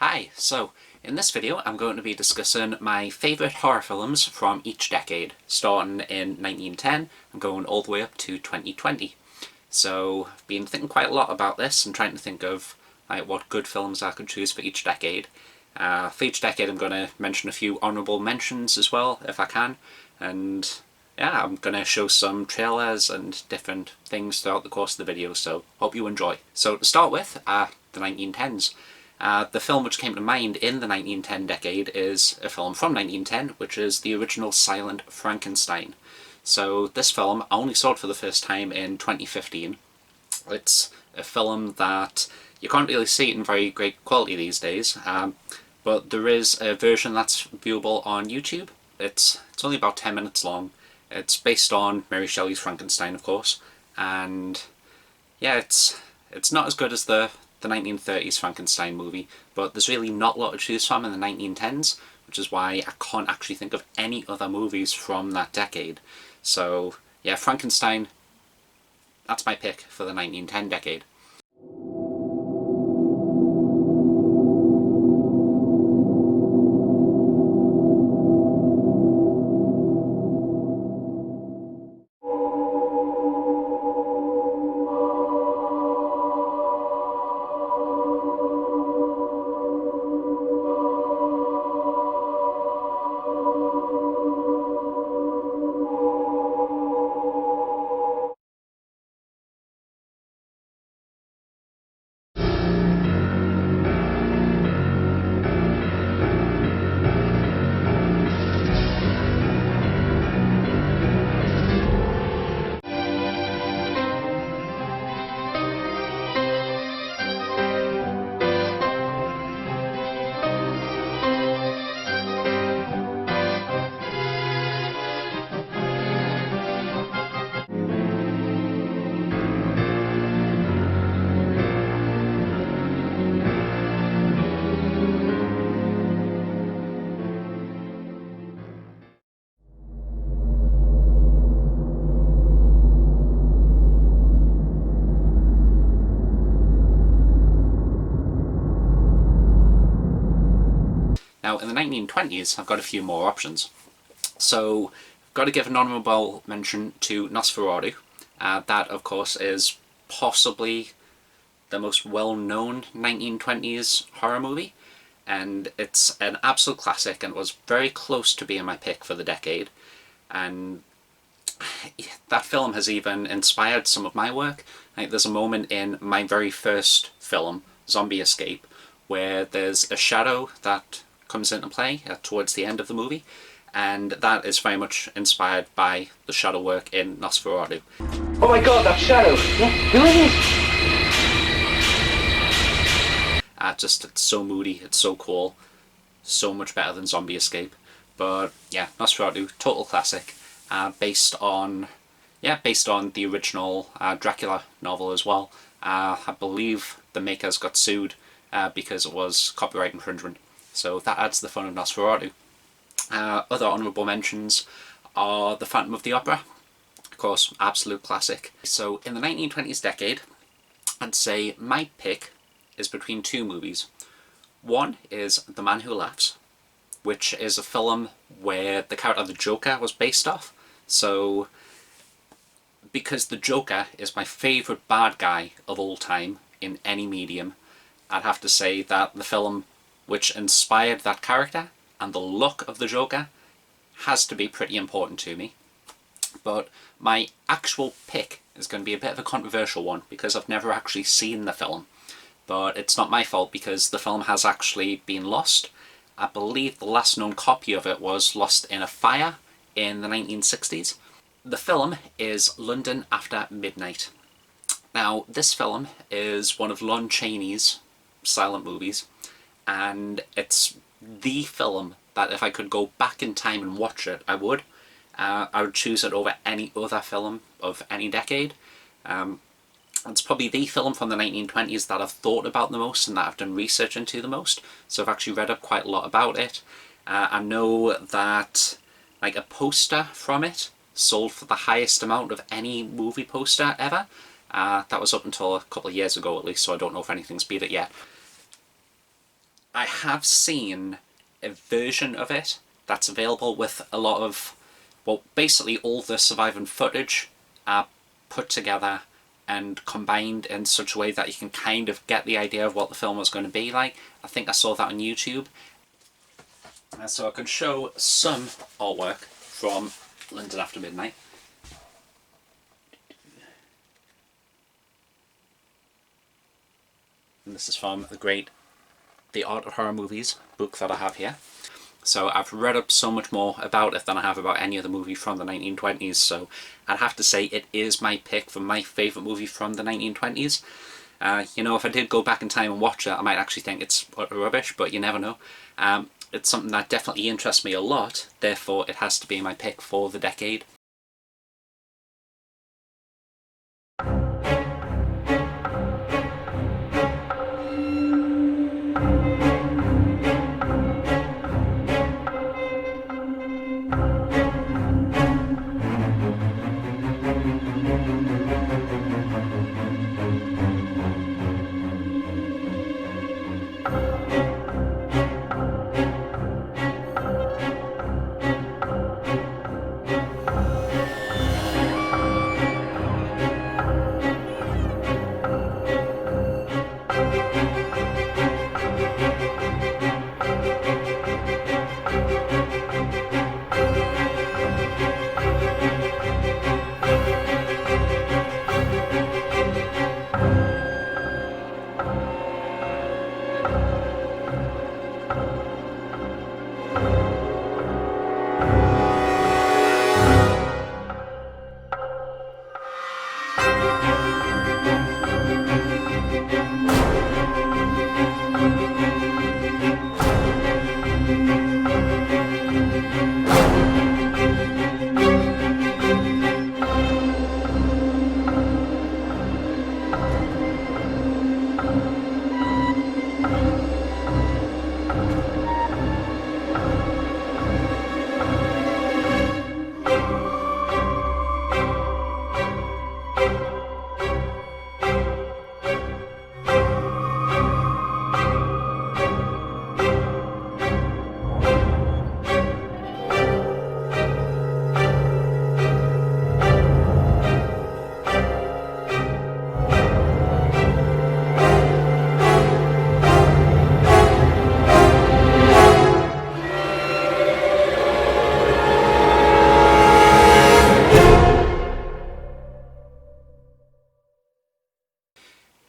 Hi, so in this video I'm going to be discussing my favourite horror films from each decade, starting in 1910 and going all the way up to 2020. So I've been thinking quite a lot about this and trying to think of what good films I could choose for each decade. For each decade I'm going to mention a few honourable mentions as well, if I can, and yeah, I'm going to show some trailers and different things throughout the course of the video, so hope you enjoy. So to start with, the 1910s. The film which came to mind in the 1910 decade is a film from 1910, which is the original silent Frankenstein. So this film I only saw it for the first time in 2015. It's a film that you can't really see it in very great quality these days, but there is a version that's viewable on YouTube. It's only about 10 minutes long. It's based on Mary Shelley's Frankenstein, of course, and yeah, it's not as good as the 1930s Frankenstein movie, but there's really not a lot to choose from in the 1910s, which is why I can't actually think of any other movies from that decade. So yeah, Frankenstein, that's my pick for the 1910 decade. Now, in the 1920s, I've got a few more options. So, I've got to give an honourable mention to Nosferatu. That, of course, is possibly the most well-known 1920s horror movie, and it's an absolute classic and was very close to being my pick for the decade. And that film has even inspired some of my work. Like, there's a moment in my very first film, Zombie Escape, where there's a shadow that comes into play towards the end of the movie, and that is very much inspired by the shadow work in Nosferatu. Oh my god, that shadow! Who is it? It's so moody, it's so cool, so much better than Zombie Escape. But yeah, Nosferatu, total classic, based on the original Dracula novel as well. I believe the makers got sued because it was copyright infringement, so that adds to the fun of Nosferatu. Other honourable mentions are The Phantom of the Opera, of course, absolute classic. So in the 1920s decade, I'd say my pick is between two movies. One is The Man Who Laughs, which is a film where the character of the Joker was based off. So, because the Joker is my favourite bad guy of all time in any medium, I'd have to say that the film which inspired that character and the look of the Joker has to be pretty important to me. But my actual pick is going to be a bit of a controversial one because I've never actually seen the film. But it's not my fault because the film has actually been lost. I believe the last known copy of it was lost in a fire in the 1960s. The film is London After Midnight. Now, this film is one of Lon Chaney's silent movies, and it's the film that if I could go back in time and watch it, I would. I would choose it over any other film of any decade. It's probably the film from the 1920s that I've thought about the most and that I've done research into the most, so I've actually read up quite a lot about it. I know that like a poster from it sold for the highest amount of any movie poster ever. That was up until a couple of years ago at least, so I don't know if anything's beat it yet. I have seen a version of it that's available with a lot of, well, basically all the surviving footage put together and combined in such a way that you can kind of get the idea of what the film was going to be like. I think I saw that on YouTube. So I can show some artwork from London After Midnight. And this is from The Art of Horror Movies book that I have here. So I've read up so much more about it than I have about any other movie from the 1920s, so I'd have to say it is my pick for my favourite movie from the 1920s. You know, if I did go back in time and watch it, I might actually think it's utter rubbish, but you never know. It's something that definitely interests me a lot, therefore it has to be my pick for the decade.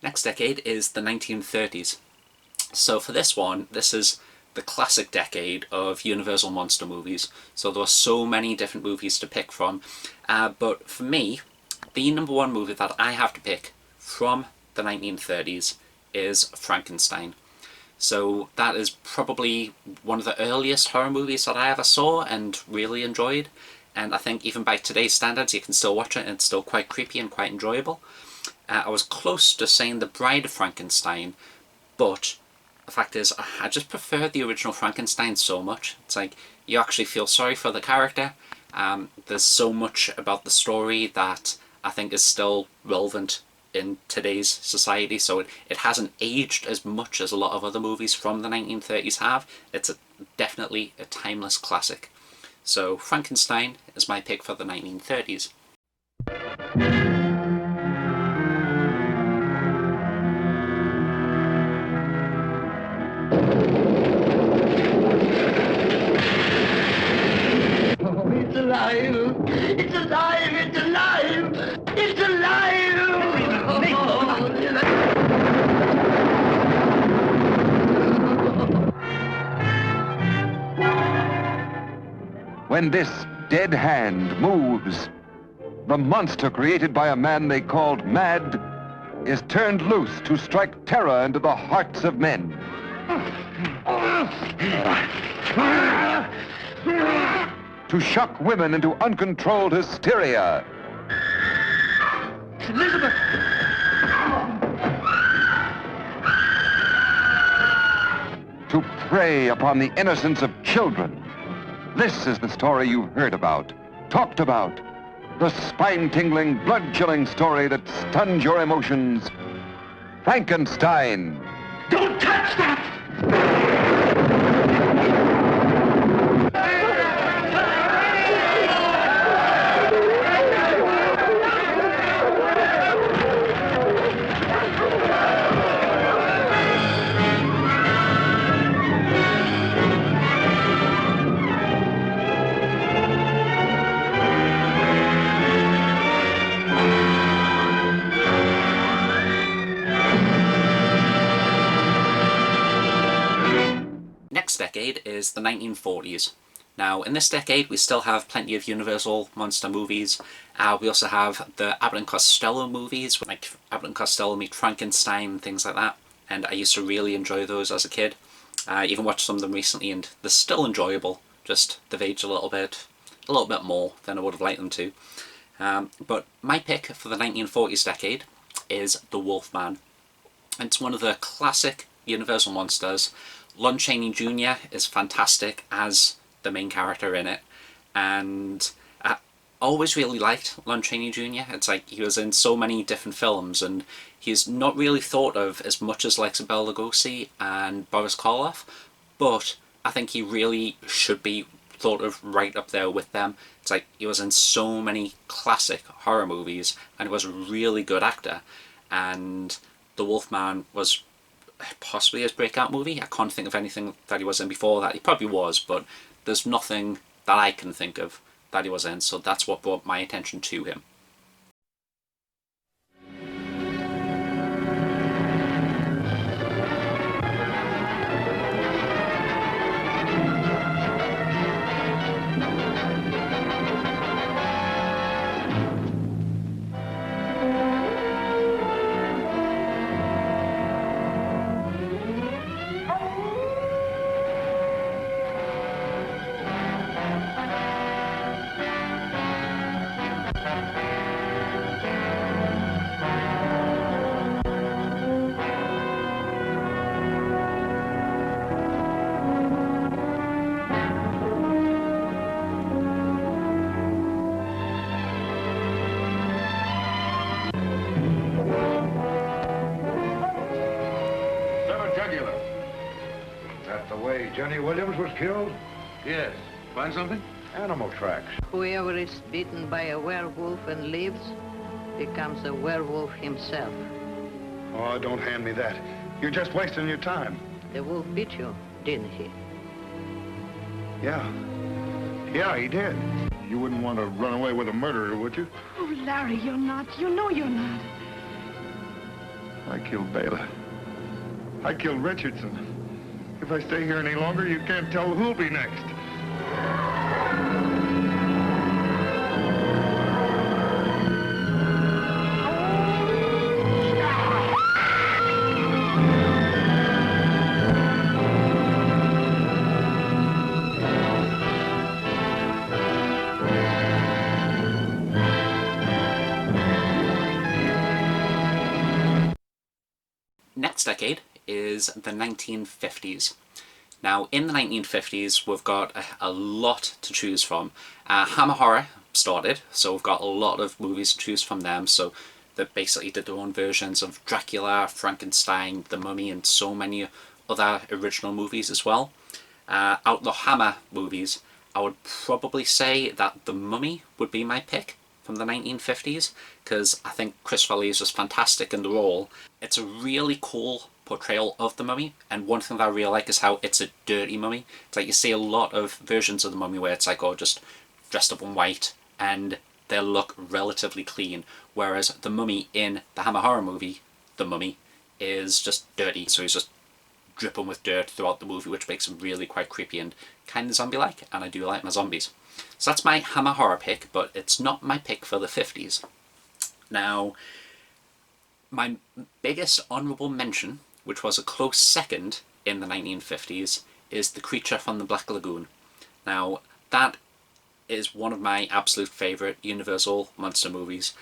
Next decade is the 1930s. So for this one, this is the classic decade of Universal monster movies. So there are so many different movies to pick from. But for me, the number one movie that I have to pick from the 1930s is Frankenstein. So that is probably one of the earliest horror movies that I ever saw and really enjoyed. And I think even by today's standards, you can still watch it and it's still quite creepy and quite enjoyable. I was close to saying The Bride of Frankenstein, but the fact is I just prefer the original Frankenstein so much. It's like you actually feel sorry for the character. There's so much about the story that I think is still relevant in today's society, so it hasn't aged as much as a lot of other movies from the 1930s have. It's definitely a timeless classic. So Frankenstein is my pick for the 1930s. It's alive! It's alive! It's alive! It's alive! When this dead hand moves, the monster created by a man they called Mad is turned loose to strike terror into the hearts of men. To shock women into uncontrolled hysteria. Elizabeth! To prey upon the innocence of children. This is the story you've heard about, talked about. The spine-tingling, blood-chilling story that stuns your emotions. Frankenstein. Don't touch that! decade is the 1940s. Now, in this decade, we still have plenty of Universal monster movies. We also have the Abbott and Costello movies, like Abbott and Costello Meet Frankenstein, things like that. And I used to really enjoy those as a kid. I even watched some of them recently, and they're still enjoyable. Just they've aged a little bit more than I would have liked them to. But my pick for the 1940s decade is The Wolfman. It's one of the classic Universal monsters. Lon Chaney Jr. is fantastic as the main character in it, and I always really liked Lon Chaney Jr. It's like he was in so many different films, and he's not really thought of as much as like Bela Lugosi and Boris Karloff, but I think he really should be thought of right up there with them. It's like he was in so many classic horror movies, and he was a really good actor, and The Wolfman was possibly his breakout movie. I can't think of anything that he was in before that. He probably was, but there's nothing that I can think of that he was in, so that's what brought my attention to him. Jenny Williams was killed? Yes. Find something? Animal tracks. Whoever is bitten by a werewolf and lives becomes a werewolf himself. Oh, don't hand me that. You're just wasting your time. The wolf bit you, didn't he? Yeah. Yeah, he did. You wouldn't want to run away with a murderer, would you? Oh, Larry, you're not. You know you're not. I killed Bela. I killed Richardson. If I stay here any longer, you can't tell who'll be next. Next decade is the 1950s. Now, in the 1950s, we've got a lot to choose from. Hammer Horror started, so we've got a lot of movies to choose from them. So they basically did their own versions of Dracula, Frankenstein, The Mummy, and so many other original movies as well. Out the Hammer movies, I would probably say that The Mummy would be my pick from the 1950s, because I think Christopher Lee is just fantastic in the role. It's a really cool portrayal of the Mummy, and one thing that I really like is how it's a dirty mummy. It's like you see a lot of versions of the Mummy where it's like, oh, just dressed up in white and they look relatively clean, whereas the Mummy in the Hammer Horror movie, the Mummy, is just dirty, so he's just dripping with dirt throughout the movie, which makes him really quite creepy and kind of zombie-like, and I do like my zombies. So that's my Hammer Horror pick, but it's not my pick for the 50s. Now, my biggest honourable mention, which was a close second in the 1950s, is The Creature from the Black Lagoon. Now, that is one of my absolute favourite Universal monster movies.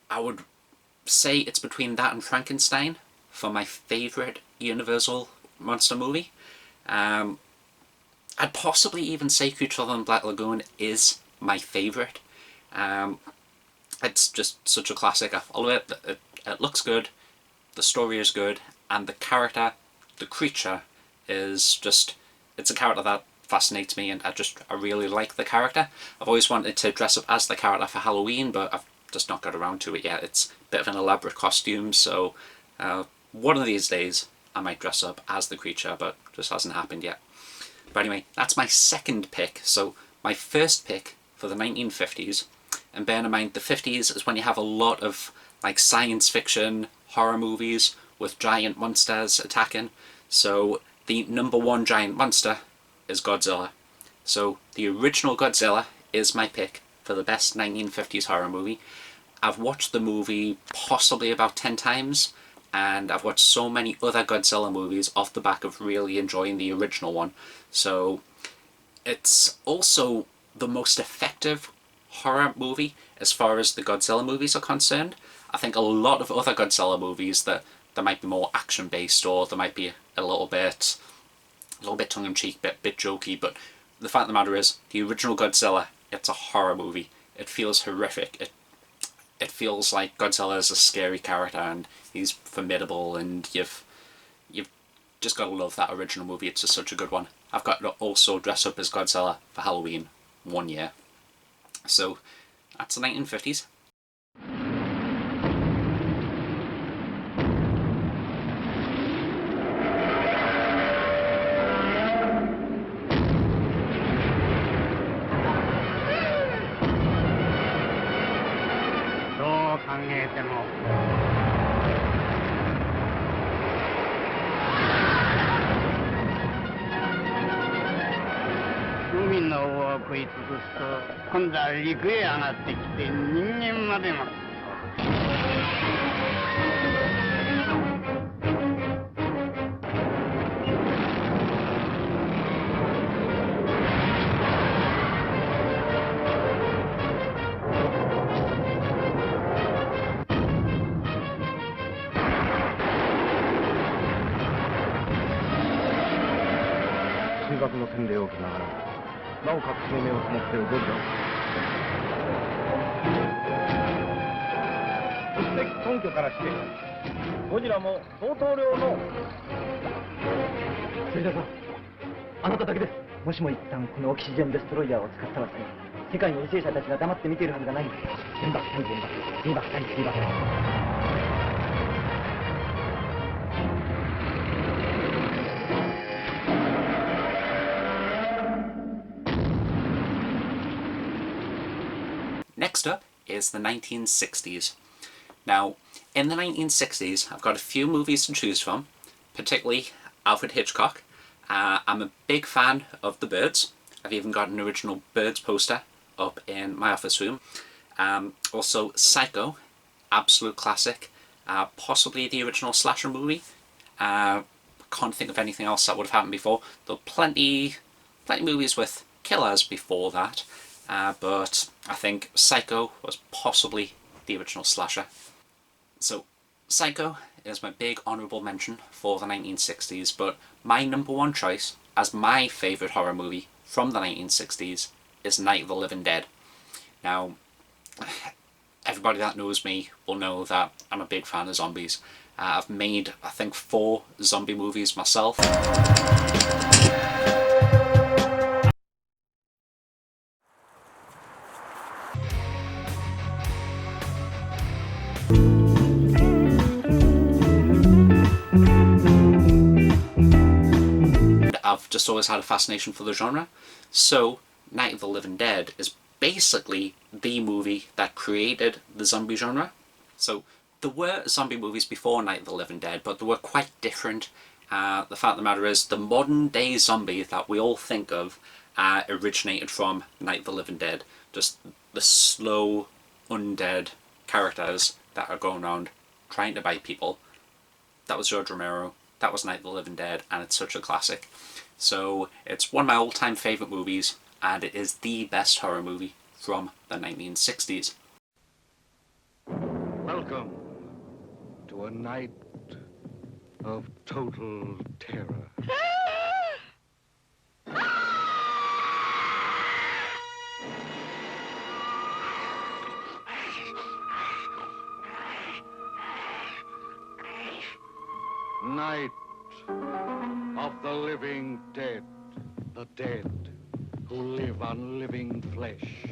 I would say it's between that and Frankenstein for my favourite Universal monster movie. I'd possibly even say Creature from the Black Lagoon is my favourite. It's just such a classic. I follow it. It looks good, the story is good, and the character, the creature, is just, it's a character that fascinates me, and I really like the character. I've always wanted to dress up as the character for Halloween, but I've just not got around to it yet. It's a bit of an elaborate costume, so one of these days I might dress up as the creature, but just hasn't happened yet. But anyway, that's my second pick. So my first pick for the 1950s, and bear in mind the 50s is when you have a lot of like science fiction horror movies with giant monsters attacking. So the #1 giant monster is Godzilla. So the original Godzilla is my pick for the best 1950s horror movie. I've watched the movie possibly about 10 times, and I've watched so many other Godzilla movies off the back of really enjoying the original one. So it's also the most effective horror movie as far as the Godzilla movies are concerned. I think a lot of other Godzilla movies that might be more action based, or they might be a little bit tongue-in-cheek, bit jokey, but the fact of the matter is, the original Godzilla, it's a horror movie. It feels horrific. It feels like Godzilla is a scary character and he's formidable, and you've just got to love that original movie. It's just such a good one. I've got to also dress up as Godzilla for Halloween one year. So that's the 1950s. Next up is the 1960s. Now, in the 1960s, I've got a few movies to choose from, particularly Alfred Hitchcock. I'm a big fan of The Birds. I've even got an original Birds poster up in my office room. Also Psycho, absolute classic. Possibly the original slasher movie. Can't think of anything else that would have happened before. There were plenty movies with killers before that. But I think Psycho was possibly the original slasher. So Psycho is my big honourable mention for the 1960s, but my #1 choice as my favourite horror movie from the 1960s is Night of the Living Dead. Now, everybody that knows me will know that I'm a big fan of zombies. I've made, I think, 4 zombie movies myself. I've just always had a fascination for the genre. So Night of the Living Dead is basically the movie that created the zombie genre. So there were zombie movies before Night of the Living Dead, but they were quite different. The fact of the matter is, the modern day zombie that we all think of originated from Night of the Living Dead. Just the slow, undead characters that are going around trying to bite people. That was George Romero. That was Night of the Living Dead, and it's such a classic. So it's one of my all-time favourite movies, and it is the best horror movie from the 1960s. Welcome to a night of total terror. Night of the living dead, the dead who live on living flesh.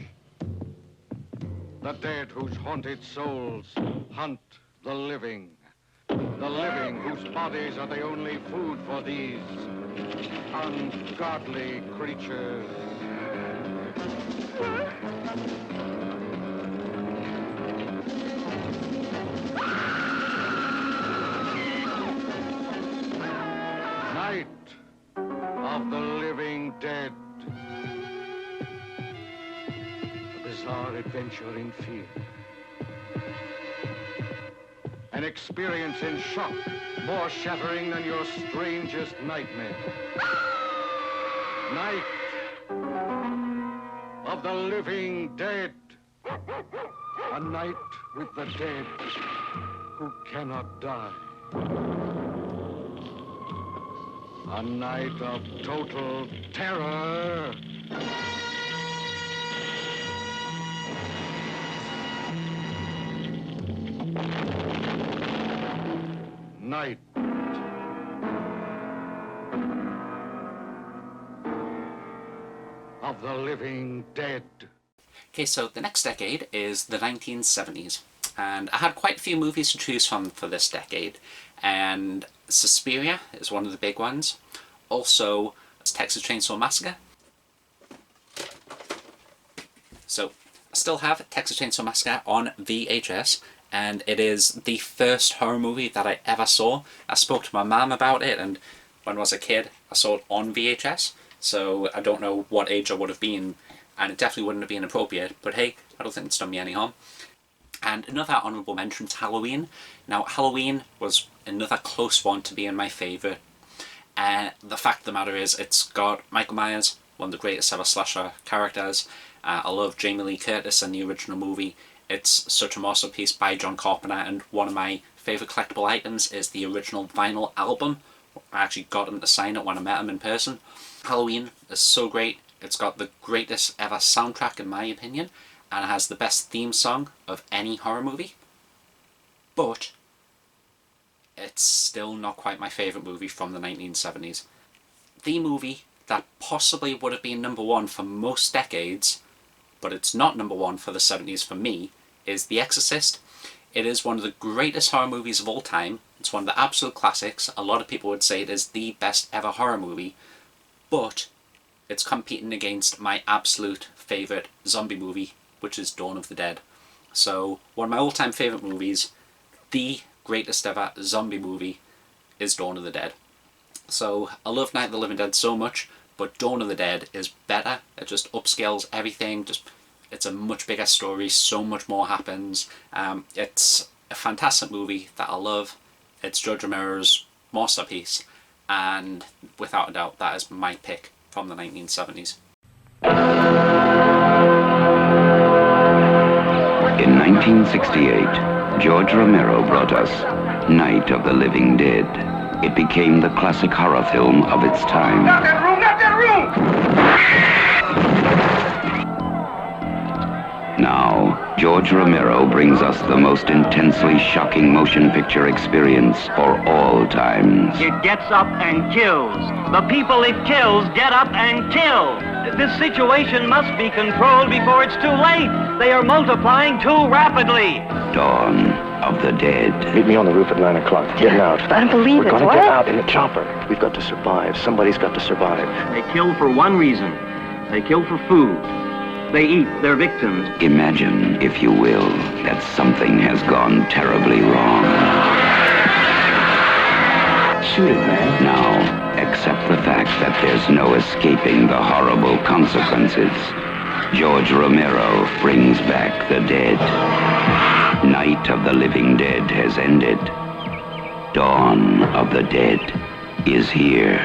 The dead whose haunted souls hunt the living whose bodies are the only food for these ungodly creatures. Night of the living dead. A bizarre adventure in fear. An experience in shock, more shattering than your strangest nightmare. Night of the living dead. A night with the dead who cannot die. A night of total terror. Night of the living dead. Okay, so the next decade is the 1970s, and I had quite a few movies to choose from for this decade, and Suspiria is one of the big ones. Also, Texas Chainsaw Massacre. So, I still have Texas Chainsaw Massacre on VHS, and it is the first horror movie that I ever saw. I spoke to my mum about it, and when I was a kid, I saw it on VHS, so I don't know what age I would have been, and it definitely wouldn't have been appropriate, but hey, I don't think it's done me any harm. And another honourable mention is Halloween. Now, Halloween was another close one to being my favourite. The fact of the matter is, it's got Michael Myers, one of the greatest ever slasher characters. I love Jamie Lee Curtis in the original movie. It's such a masterpiece by John Carpenter, and one of my favourite collectible items is the original vinyl album. I actually got him to sign it when I met him in person. Halloween is so great. It's got the greatest ever soundtrack in my opinion, and it has the best theme song of any horror movie. But it's still not quite my favourite movie from the 1970s. The movie that possibly would have been number one for most decades, but it's not number one for the 70s for me, is The Exorcist. It is one of the greatest horror movies of all time. It's one of the absolute classics. A lot of people would say it is the best ever horror movie, but it's competing against my absolute favourite zombie movie, which is Dawn of the Dead. So, one of my all-time favourite movies, the greatest ever zombie movie, is Dawn of the Dead. So, I love Night of the Living Dead so much, but Dawn of the Dead is better. It just upscales everything. It's a much bigger story, so much more happens. It's a fantastic movie that I love. It's George Romero's masterpiece, and without a doubt, that is my pick from the 1970s. In 1968, George Romero brought us Night of the Living Dead. It became the classic horror film of its time. Not that room! Not that room! Now, George Romero brings us the most intensely shocking motion picture experience for all times. It gets up and kills. The people it kills get up and kill. This situation must be controlled before it's too late. They are multiplying too rapidly. Dawn of the Dead. Meet me on the roof at 9 o'clock. Getting out. I don't believe We're it. gonna What? get out in the chopper. We've got to survive. Somebody's got to survive. They kill for one reason. They kill for food. They eat their victims. Imagine, if you will, that something has gone terribly wrong. Shoot it, man. Now, accept the fact that there's no escaping the horrible consequences. George Romero brings back the dead. Night of the Living Dead has ended. Dawn of the Dead is here.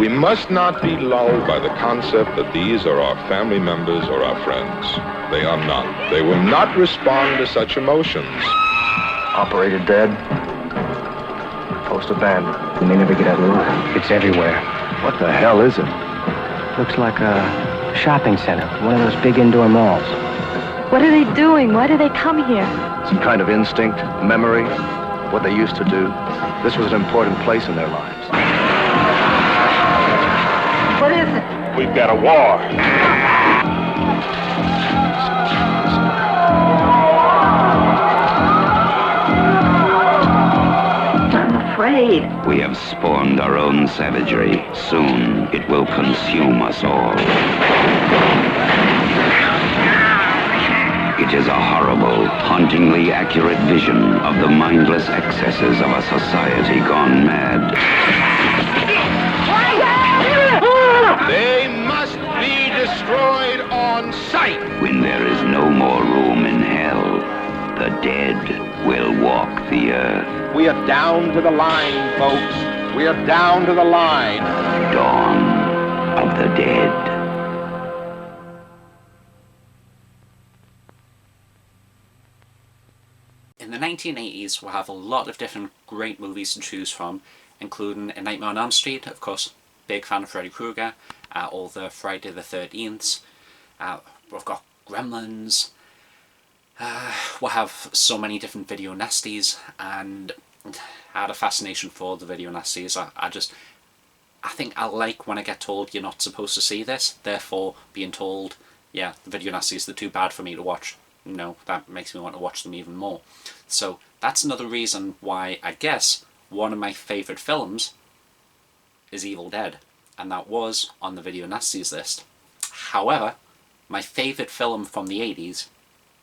We must not be lulled by the concept that these are our family members or our friends. They are not. They will not respond to such emotions. Operator dead. Post abandoned. We may never get out of the room. It's everywhere. What the hell is it? Looks like a shopping center. One of those big indoor malls. What are they doing? Why do they come here? Some kind of instinct, memory, what they used to do. This was an important place in their lives. What is it? We've got a war. I'm afraid. We have spawned our own savagery. Soon, it will consume us all. It is a horrible, hauntingly accurate vision of the mindless excesses of a society gone mad. We are down to the line, folks. We are down to the line. Dawn of the Dead. In the 1980s, we'll have a lot of different great movies to choose from, including A Nightmare on Elm Street, of course, big fan of Freddy Krueger, all the Friday the 13th, we've got Gremlins, we'll have so many different video nasties, and I had a fascination for the video nasties. I think I like when I get told you're not supposed to see this, therefore being told, yeah, the video nasties, they're too bad for me to watch. No, that makes me want to watch them even more. So that's another reason why I guess one of my favourite films is Evil Dead, and that was on the video nasties list. However, my favourite film from the 80s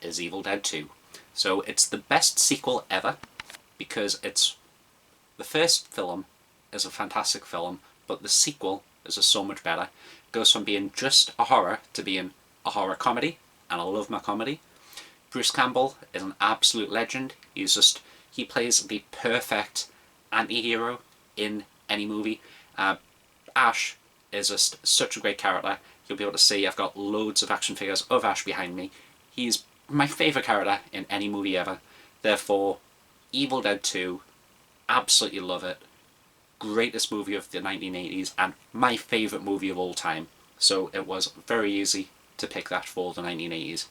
is Evil Dead 2. So it's the best sequel ever, because it's the first film is a fantastic film, but the sequel is so much better. It goes from being just a horror to being a horror comedy, and I love my comedy. Bruce Campbell is an absolute legend. He plays the perfect anti-hero in any movie. Ash is just such a great character. You'll be able to see I've got loads of action figures of Ash behind me. He's my favourite character in any movie ever. Therefore, Evil Dead 2, absolutely love it. Greatest movie of the 1980s and my favourite movie of all time. So it was very easy to pick that for the 1980s.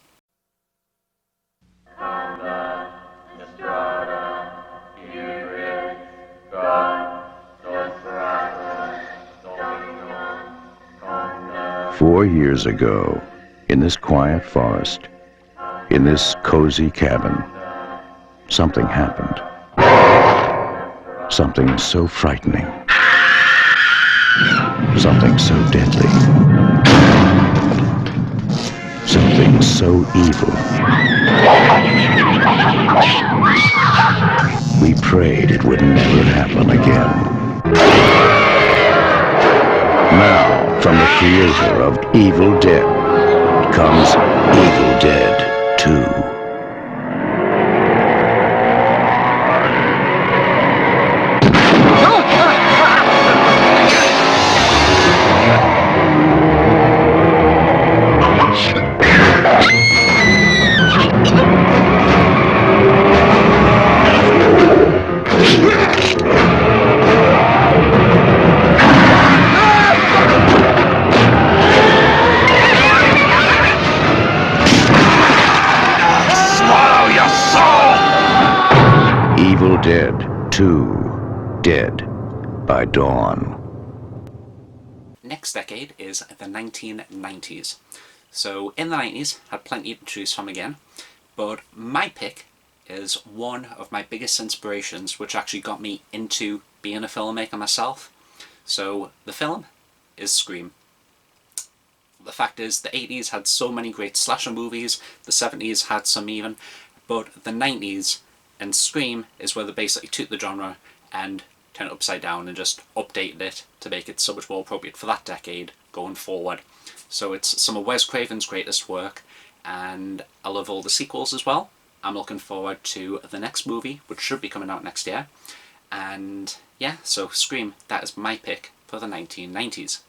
"4 years ago, in this quiet forest, in this cozy cabin, something happened. Something so frightening. Something so deadly. Something so evil. We prayed it would never happen again. Now, from the creator of Evil Dead, comes Evil Dead 2. Evil Dead 2, Dead by Dawn. Next decade is the 1990s. So in the 90s, had plenty to choose from again, but my pick is one of my biggest inspirations, which actually got me into being a filmmaker myself. So the film is Scream. The fact is, the 80s had so many great slasher movies, the 70s had some even, but the 90s and Scream is where they basically took the genre and turned it upside down and just updated it to make it so much more appropriate for that decade going forward. So it's some of Wes Craven's greatest work, and I love all the sequels as well. I'm looking forward to the next movie, which should be coming out next year. And yeah, so Scream, that is my pick for the 1990s.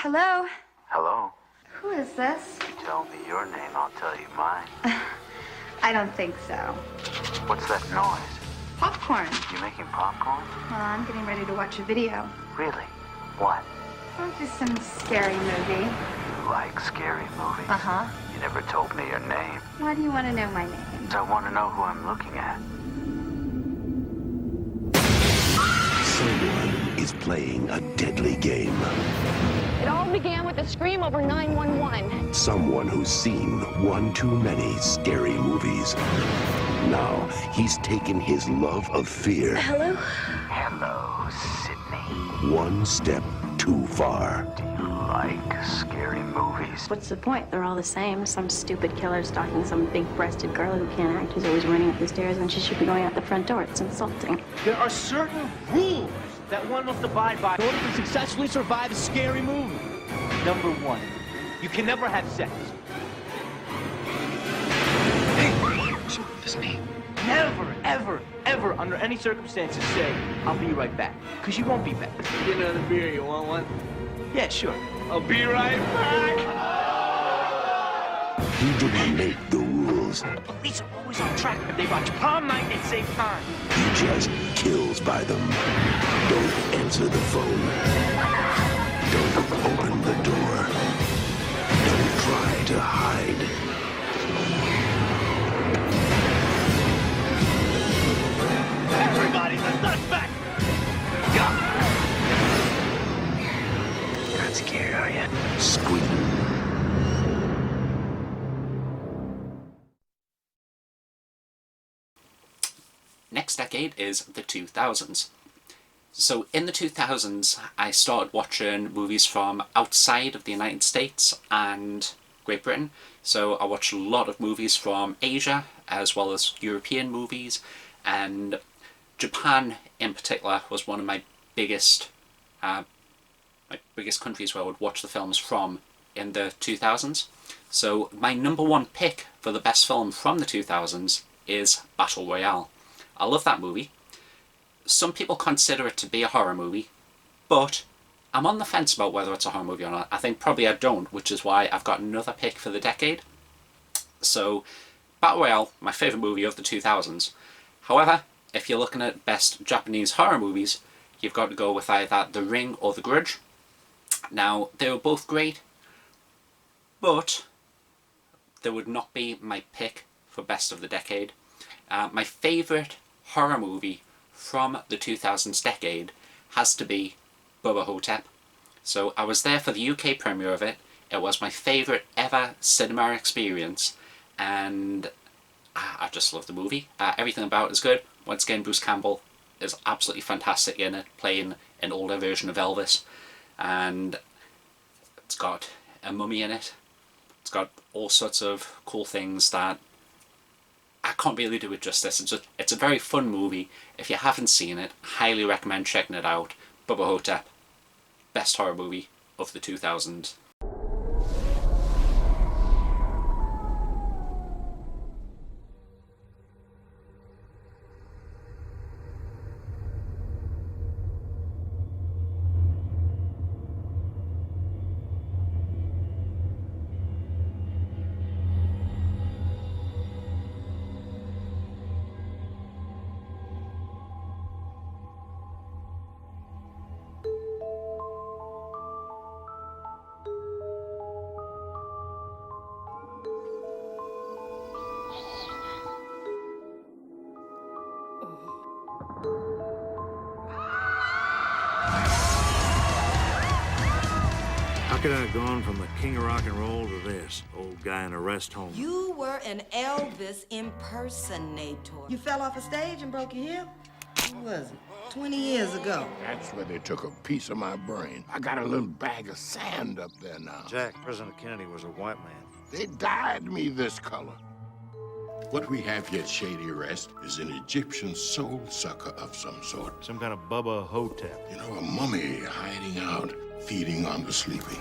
Hello? Hello? Who is this? You tell me your name, I'll tell you mine. I don't think so. What's that noise? Popcorn. You making popcorn? Well, I'm getting ready to watch a video. Really? What? Oh, just some scary movie. You like scary movies? Uh-huh. You never told me your name. Why do you want to know my name? I want to know who I'm looking at. Someone is playing a deadly game. It all began with a scream over 911. Someone who's seen one too many scary movies. Now, he's taken his love of fear Hello? Hello, Sydney. one step too far. Do you like scary movies? What's the point? They're all the same. Some stupid killer stalking some big-breasted girl who can't act, who's always running up the stairs when she should be going out the front door. It's insulting. There are certain rules that one must abide by in order to successfully survive a scary movie. Number 1, you can never have sex. Never, ever, ever, under any circumstances, say, I'll be right back. Because you won't be back. Get another beer, you want one? Yeah, sure. I'll be right back. He didn't make the rules. Police are always on track. If they watch prom night, they save time. He just kills by them. Don't answer the phone. Don't open the door. Don't try to hide. Everybody's a suspect! Not scared, are you? Squeak. Next decade is the 2000s. So in the 2000s, I started watching movies from outside of the United States and Great Britain. So I watched a lot of movies from Asia, as well as European movies, and Japan in particular was one of my biggest countries where I would watch the films from in the 2000s. So my number 1 pick for the best film from the 2000s is Battle Royale. I love that movie. Some people consider it to be a horror movie, but I'm on the fence about whether it's a horror movie or not. I think probably I don't, which is why I've got another pick for the decade. So Battle Royale, my favourite movie of the 2000s. However, if you're looking at best Japanese horror movies, you've got to go with either The Ring or The Grudge. Now, they were both great, but they would not be my pick for best of the decade. My favourite horror movie from the 2000s decade has to be Bubba Hotep. So I was there for the UK premiere of it. It was my favourite ever cinema experience, and I just love the movie. Everything about it is good. Once again, Bruce Campbell is absolutely fantastic in it, playing an older version of Elvis, and it's got a mummy in it. It's got all sorts of cool things that I can't really do it justice. It's a very fun movie. If you haven't seen it, highly recommend checking it out. Bubba Hotep, best horror movie of the 2000s. How could I have gone from the king of rock and roll to this? Old guy in a rest home. You were an Elvis impersonator. You fell off a stage and broke your hip? When was it? 20 years ago. That's where they took a piece of my brain. I got a little bag of sand up there now. Jack, President Kennedy was a white man. They dyed me this color. What we have here at Shady Rest is an Egyptian soul sucker of some sort. Some kind of Bubba Hotep. You know, a mummy hiding out, feeding on the sleeping.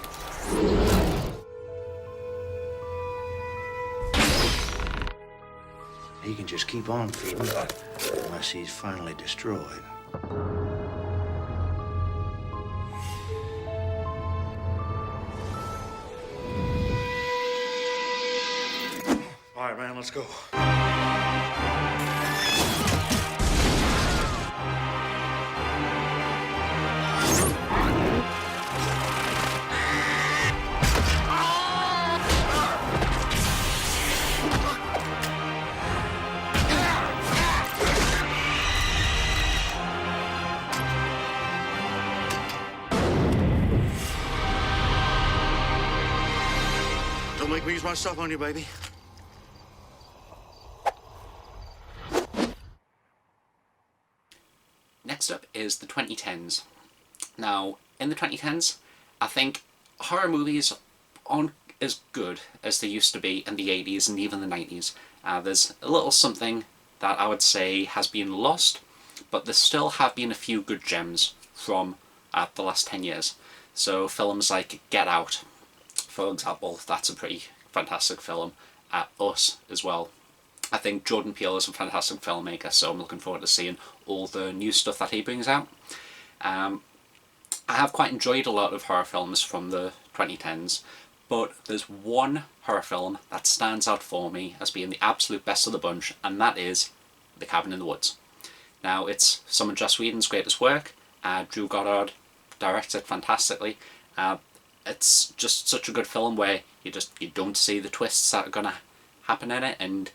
He can just keep on feeding unless he's finally destroyed. All right, man, let's go. Don't make me use my stuff on you, baby. Next up is the 2010s. Now, in the 2010s, I think horror movies aren't as good as they used to be in the 80s and even the 90s. There's a little something that I would say has been lost, but there still have been a few good gems from the last 10 years. So films like Get Out, for example, that's a pretty fantastic film. Us as well. I think Jordan Peele is a fantastic filmmaker, so I'm looking forward to seeing all the new stuff that he brings out. I have quite enjoyed a lot of horror films from the 2010s, but there's one horror film that stands out for me as being the absolute best of the bunch, and that is The Cabin in the Woods. Now, it's some of Joss Whedon's greatest work. Drew Goddard directs it fantastically. It's just such a good film where you don't see the twists that are going to happen in it, and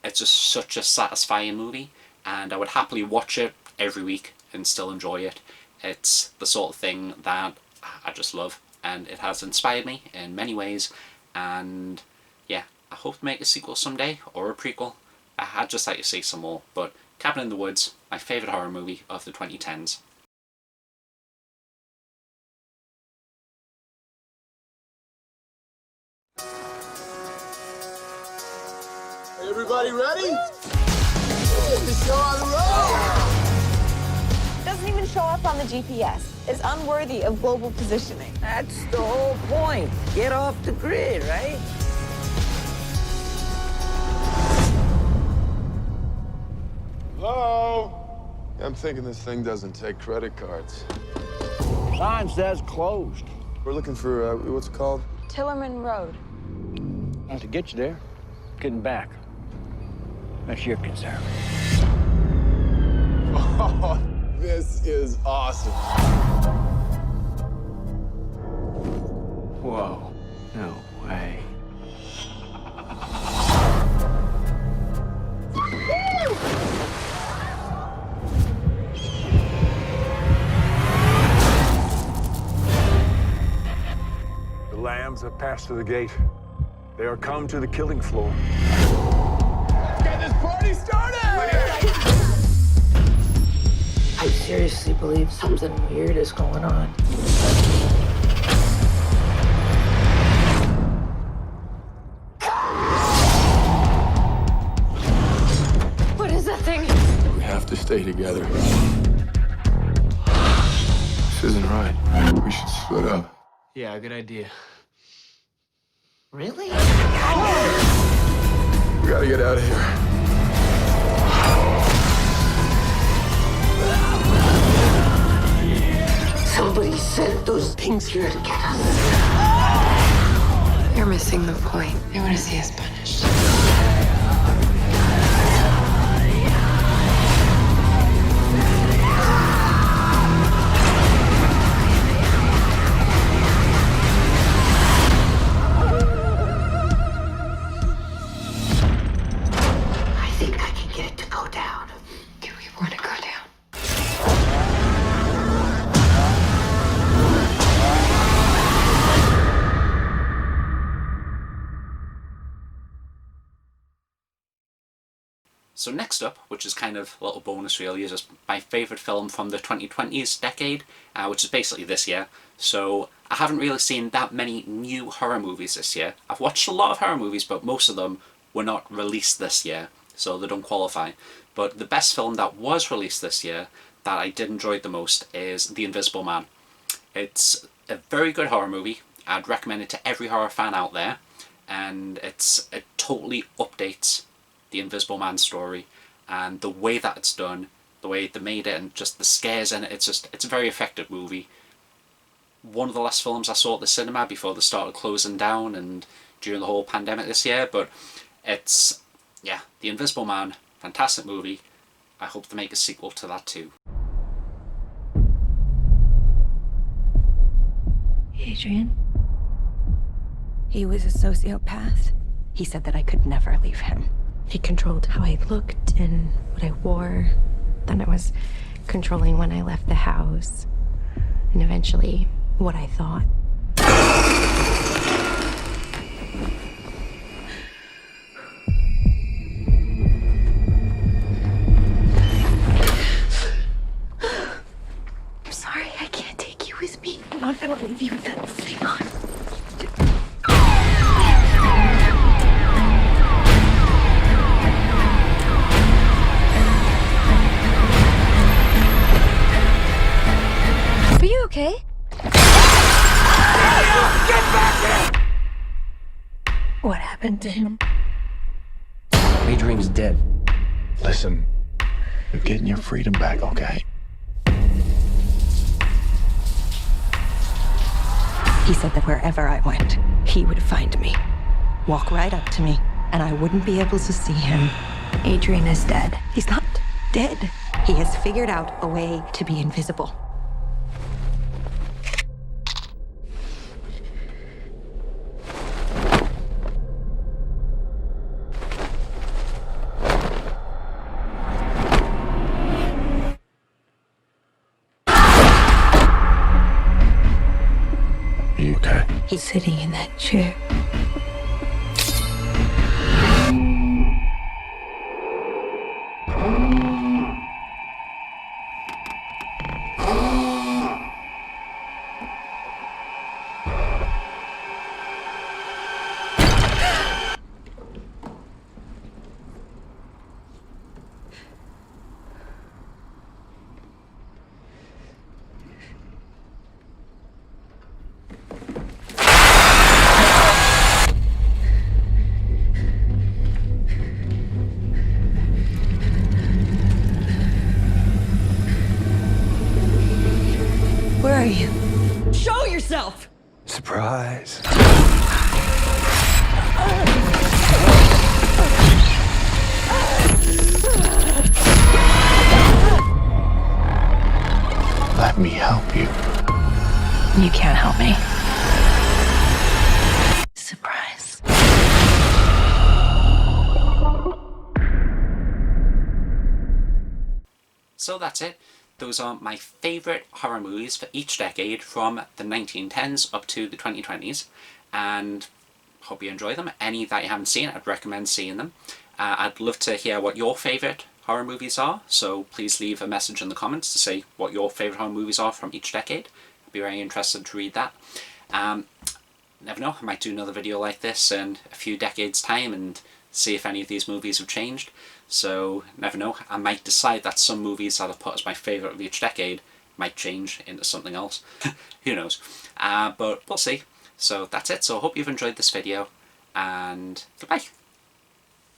it's just such a satisfying movie, and I would happily watch it every week and still enjoy it. It's the sort of thing that I just love, and it has inspired me in many ways, and yeah, I hope to make a sequel someday, or a prequel. I'd just like to see some more, but Cabin in the Woods, my favourite horror movie of the 2010s. Everybody ready? The show on the road! Doesn't even show up on the GPS. It's unworthy of global positioning. That's the whole point. Get off the grid, right? Hello? I'm thinking this thing doesn't take credit cards. Sign says closed. We're looking for, what's it called? Tillerman Road. Well, to get you there, getting back. That's your concern. Oh, this is awesome. Whoa. No way. The lambs have passed through the gate. They are come to the killing floor. Get this party started! I seriously believe something weird is going on. What is that thing? We have to stay together. This isn't right. We should split up. Yeah, good idea. Really? We gotta get out of here. Somebody sent those things here to get us. You're missing the point. They want to see us punished. I think I can get it to go down. Do we want to go down? So next up, which is kind of a little bonus really, is just my favourite film from the 2020s decade, which is basically this year. So I haven't really seen that many new horror movies this year. I've watched a lot of horror movies, but most of them were not released this year, so they don't qualify. But the best film that was released this year, that I did enjoy the most, is The Invisible Man. It's a very good horror movie. I'd recommend it to every horror fan out there, and it totally updates the Invisible Man story, and the way that it's done, the way they made it, and just the scares in it, it's a very effective movie. One of the last films I saw at the cinema before they started closing down and during the whole pandemic this year, but it's, yeah, The Invisible Man, fantastic movie. I hope they make a sequel to that too. Adrian? He was a sociopath. He said that I could never leave him. He controlled how I looked and what I wore. Then it was controlling when I left the house. And eventually, what I thought. I'm sorry, I can't take you with me. I'm not gonna leave you with that thing on. What happened to him? Adrian's dead. Listen, you're getting your freedom back, okay? He said that wherever I went, he would find me, walk right up to me, and I wouldn't be able to see him. Adrian is dead. He's not dead. He has figured out a way to be invisible. Are you okay? He's sitting in that chair. Where are you? Show yourself! Surprise. Let me help you. You can't help me. Surprise. So that's it. Those are my favourite horror movies for each decade from the 1910s up to the 2020s, and hope you enjoy them. Any that you haven't seen, I'd recommend seeing them. I'd love to hear what your favourite horror movies are, so please leave a message in the comments to say what your favourite horror movies are from each decade. I'd be very interested to read that. Never know, I might do another video like this in a few decades time and see if any of these movies have changed. So, never know, I might decide that some movies that I've put as my favourite of each decade might change into something else. Who knows? But we'll see. So that's it. So I hope you've enjoyed this video, and goodbye.